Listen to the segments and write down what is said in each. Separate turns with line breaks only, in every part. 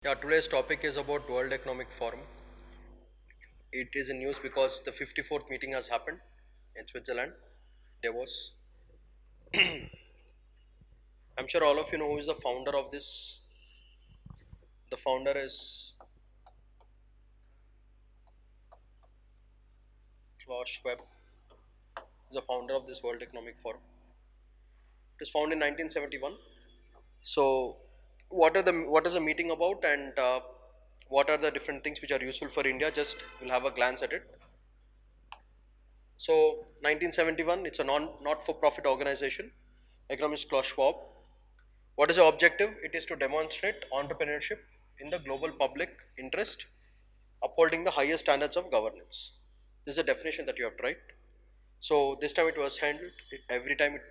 Yeah, today's topic is about World Economic Forum. It is in news because the 54th meeting has happened in Switzerland, Davos. I'm sure all of you know who is the founder of this. The founder is Klaus Schwab, the founder of this World Economic Forum. It was founded in 1971. So, what is the meeting about, and what are the different things which are useful for India? Just we'll have a glance at it. So, 1971, it's a not-for-profit organization. Economist Klaus Schwab. What is the objective? It is to demonstrate entrepreneurship in the global public interest, upholding the highest standards of governance. This is a definition that you have tried. So this time it was handled. Every time it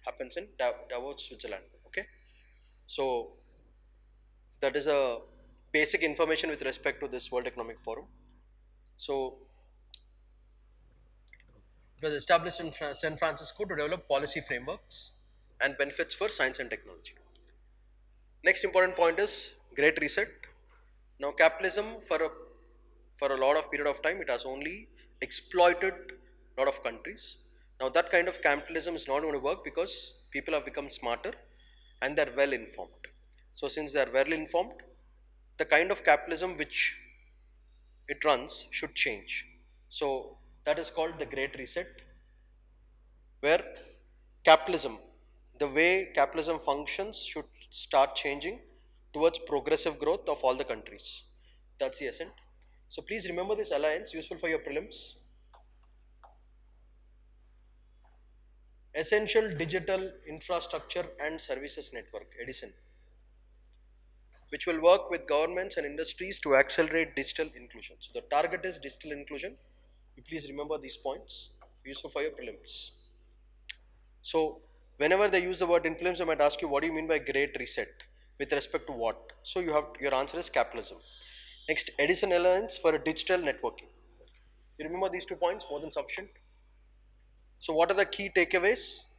happens in Davos, Switzerland. Okay. So that is a basic information with respect to this World Economic Forum. So it was established in San Francisco to develop policy frameworks and benefits for science and technology. Next important point is Great Reset. Now capitalism for a lot of period of time it has only exploited a lot of countries. Now that kind of capitalism is not going to work because people have become smarter and they're well informed. So since they're well informed, the kind of capitalism which it runs should change. So that is called the Great Reset, where capitalism, the way capitalism functions should start changing towards progressive growth of all the countries. That's the essence. So please remember this alliance, useful for your prelims. Essential Digital Infrastructure and Services Network, EDISON, which will work with governments and industries to accelerate digital inclusion. So the target is digital inclusion. You please remember these points, useful for your prelims. So whenever they use the word in prelims, I might ask you, what do you mean by Great Reset? With respect to what? So you have your answer is capitalism. Next, Edison Alliance for digital networking. You remember these 2 points, more than sufficient. So what are the key takeaways?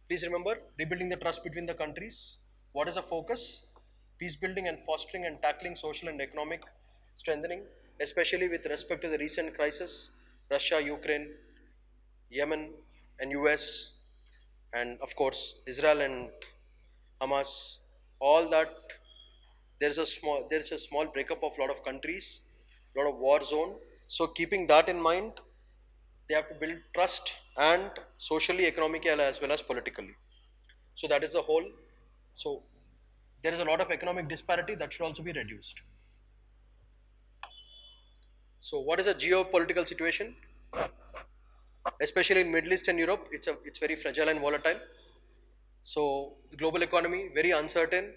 Please remember, rebuilding the trust between the countries. What is the focus? Peace building and fostering and tackling social and economic strengthening, especially with respect to the recent crisis, Russia, Ukraine, Yemen and US, and of course Israel and Hamas. All that there's a small breakup of a lot of countries, a lot of war zone. So keeping that in mind, they have to build trust and socially, economically as well as politically. So that is the whole. So there is a lot of economic disparity that should also be reduced. So what is a geopolitical situation? Especially in Middle East and Europe, it's very fragile and volatile. So the global economy very uncertain.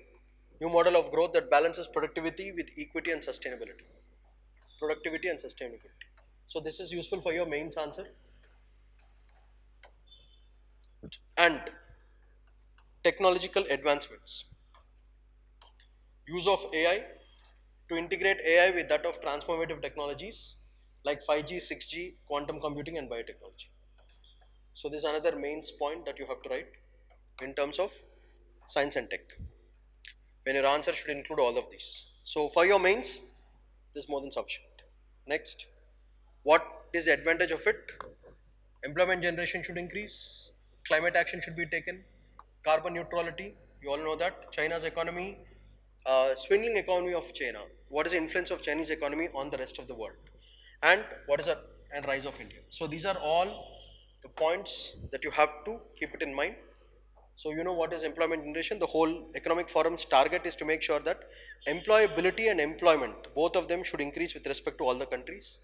New model of growth that balances productivity with equity and sustainability. Productivity and sustainability. So this is useful for your mains answer. And technological advancements. Use of AI to integrate AI with that of transformative technologies like 5G, 6G, quantum computing and biotechnology. So this is another mains point that you have to write in terms of science and tech. When your answer should include all of these. So for your mains, this is more than sufficient. Next, what is the advantage of it? Employment generation should increase, climate action should be taken, carbon neutrality, you all know that, China's economy, swindling economy of China, what is the influence of Chinese economy on the rest of the world, and what is the and rise of India. So these are all the points that you have to keep it in mind. So you know what is employment generation. The whole economic forum's target is to make sure that employability and employment, both of them should increase with respect to all the countries.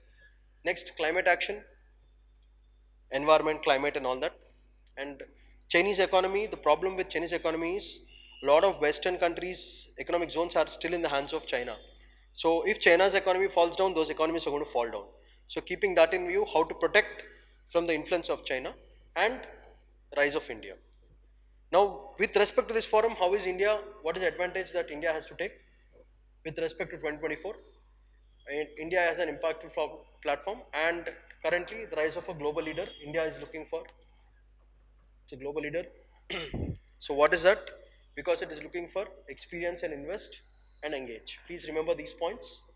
Next, climate action, environment, climate and all that. And Chinese economy, the problem with Chinese economy is a lot of Western countries, economic zones are still in the hands of China. So if China's economy falls down, those economies are going to fall down. So keeping that in view, how to protect from the influence of China and rise of India. Now, with respect to this forum, how is India, what is the advantage that India has to take with respect to 2024? And India has an impactful platform and currently the rise of a global leader, India is looking for, it's a global leader. So what is that? Because it is looking for experience and invest and engage. Please remember these points,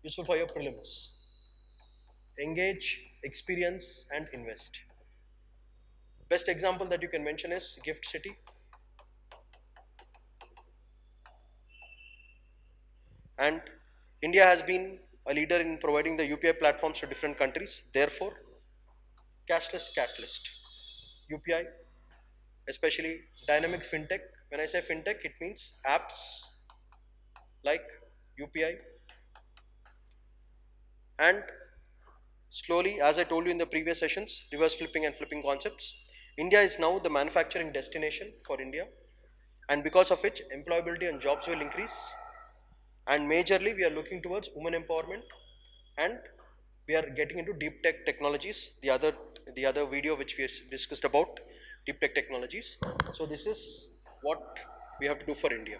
useful for your prelims. Engage, experience, and invest. Best example that you can mention is Gift City. And India has been a leader in providing the UPI platforms to different countries. Therefore, cashless catalyst, UPI, especially dynamic fintech. When I say fintech, it means apps like UPI. And slowly, as I told you in the previous sessions, reverse flipping and flipping concepts. India is now the manufacturing destination for India, and because of which employability and jobs will increase. And majorly, we are looking towards women empowerment, and we are getting into deep tech technologies. The other video which we discussed about deep tech technologies. So this is what we have to do for India.